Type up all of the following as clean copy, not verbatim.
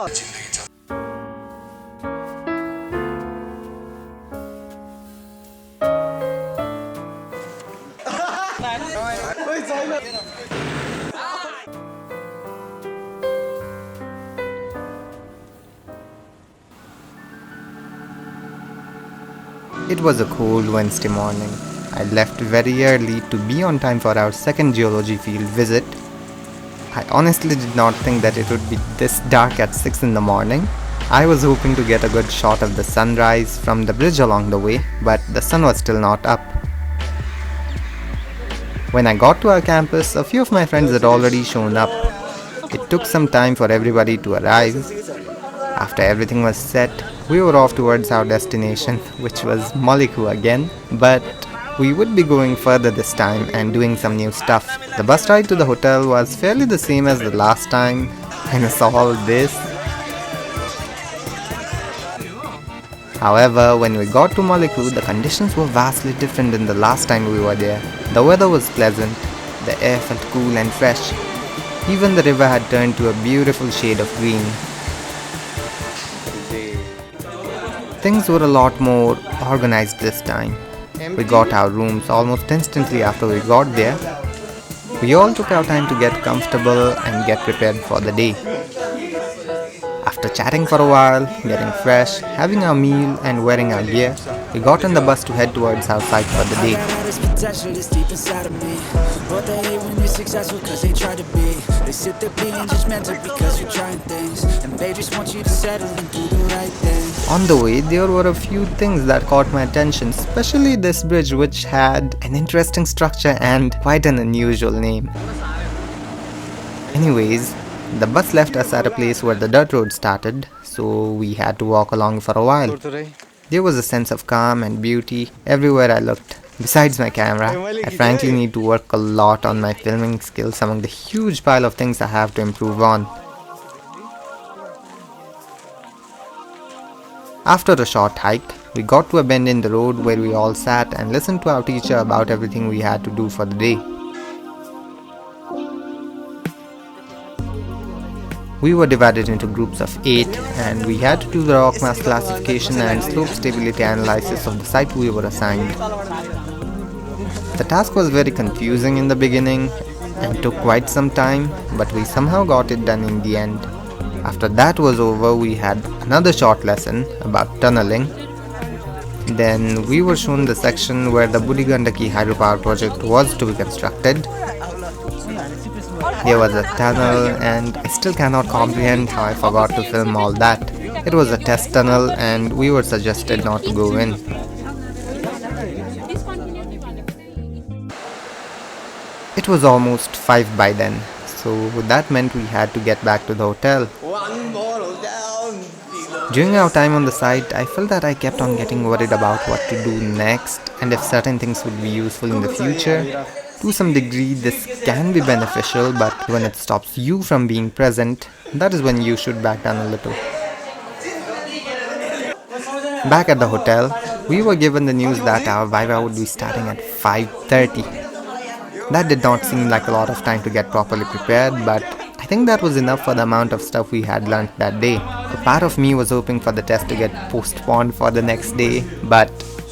It was a cold Wednesday morning. I left very early to be on time for our second geology field visit. I honestly did not think that it would be this dark at 6 in the morning. I was hoping to get a good shot of the sunrise from the bridge along the way, but the sun was still not up. When I got to our campus, a few of my friends had already shown up. It took some time for everybody to arrive. After everything was set, we were off towards our destination, which was Moliku again, but we would be going further this time and doing some new stuff. The bus ride to the hotel was fairly the same as the last time, and I saw all this. However, when we got to Moliku, the conditions were vastly different than the last time we were there. The weather was pleasant, the air felt cool and fresh. Even the river had turned to a beautiful shade of green. Things were a lot more organized this time. We got our rooms almost instantly after we got there. We all took our time to get comfortable and get prepared for the day. After chatting for a while, getting fresh, having our meal and wearing our gear, we got on the bus to head towards our site for the day. On the way, there were a few things that caught my attention, especially this bridge, which had an interesting structure and quite an unusual name. Anyways, the bus left us at a place where the dirt road started, so we had to walk along for a while. There was a sense of calm and beauty everywhere I looked. Besides my camera, I frankly need to work a lot on my filming skills among the huge pile of things I have to improve on. After a short hike, we got to a bend in the road where we all sat and listened to our teacher about everything we had to do for the day. We were divided into groups of 8 and we had to do the rock mass classification and slope stability analysis of the site we were assigned. The task was very confusing in the beginning and took quite some time, but we somehow got it done in the end. After that was over, we had another short lesson about tunneling. Then we were shown the section where the Budigandaki hydropower project was to be constructed. There was a tunnel and I still cannot comprehend how I forgot to film all that. It was a test tunnel and we were suggested not to go in. It was almost 5 by then, so that meant we had to get back to the hotel. During our time on the site, I felt that I kept on getting worried about what to do next and if certain things would be useful in the future. To some degree, this can be beneficial, but when it stops you from being present, that is when you should back down a little. Back at the hotel, we were given the news that our Viva would be starting at 5:30. That did not seem like a lot of time to get properly prepared, but I think that was enough for the amount of stuff we had learnt that day. A part of me was hoping for the test to get postponed for the next day, but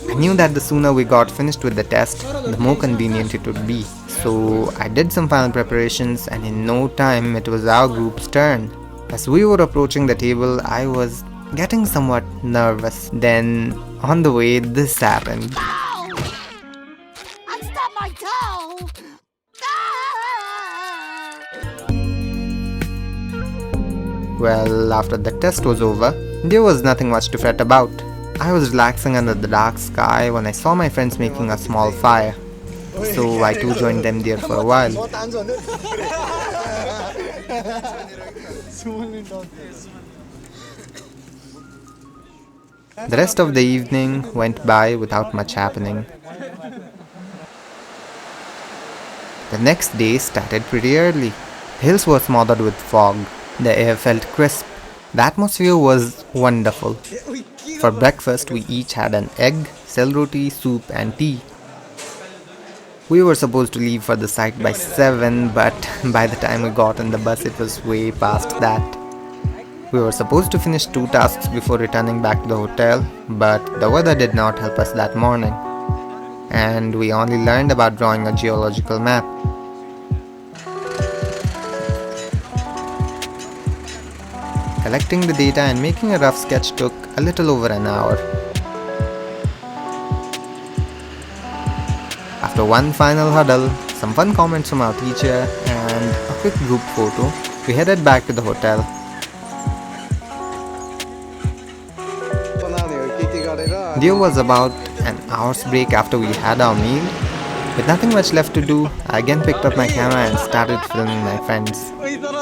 I knew that the sooner we got finished with the test, the more convenient it would be. So I did some final preparations and in no time it was our group's turn. As we were approaching the table, I was getting somewhat nervous. Then on the way, this happened. Ow! I stubbed my toe! Ah! Well, after the test was over, there was nothing much to fret about. I was relaxing under the dark sky when I saw my friends making a small fire. So I too joined them there for a while. The rest of the evening went by without much happening. The next day started pretty early. The hills were smothered with fog. The air felt crisp. The atmosphere was wonderful. For breakfast, we each had an egg, cell roti, soup and tea. We were supposed to leave for the site by 7, but by the time we got on the bus, it was way past that. We were supposed to finish 2 tasks before returning back to the hotel, but the weather did not help us that morning, and we only learned about drawing a geological map. Collecting the data and making a rough sketch took a little over an hour. After one final huddle, some fun comments from our teacher, and a quick group photo, we headed back to the hotel. There was about an hour's break after we had our meal. With nothing much left to do, I again picked up my camera and started filming my friends.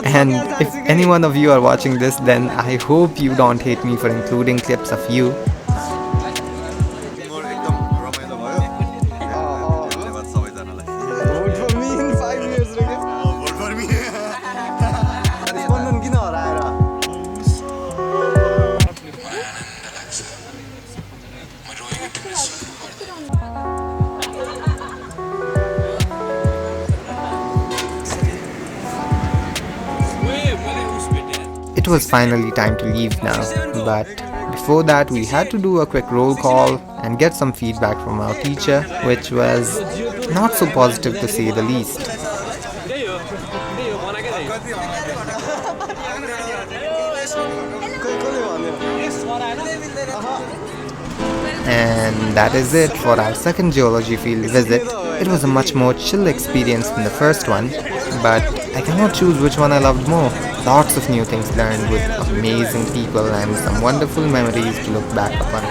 And if any one of you are watching this, then I hope you don't hate me for including clips of you. It was finally time to leave now, but before that we had to do a quick roll call and get some feedback from our teacher, which was not so positive to say the least. And that is it for our second geology field visit. It was a much more chill experience than the first one, but I cannot choose which one I loved more. Lots of new things learned with amazing people and some wonderful memories to look back upon.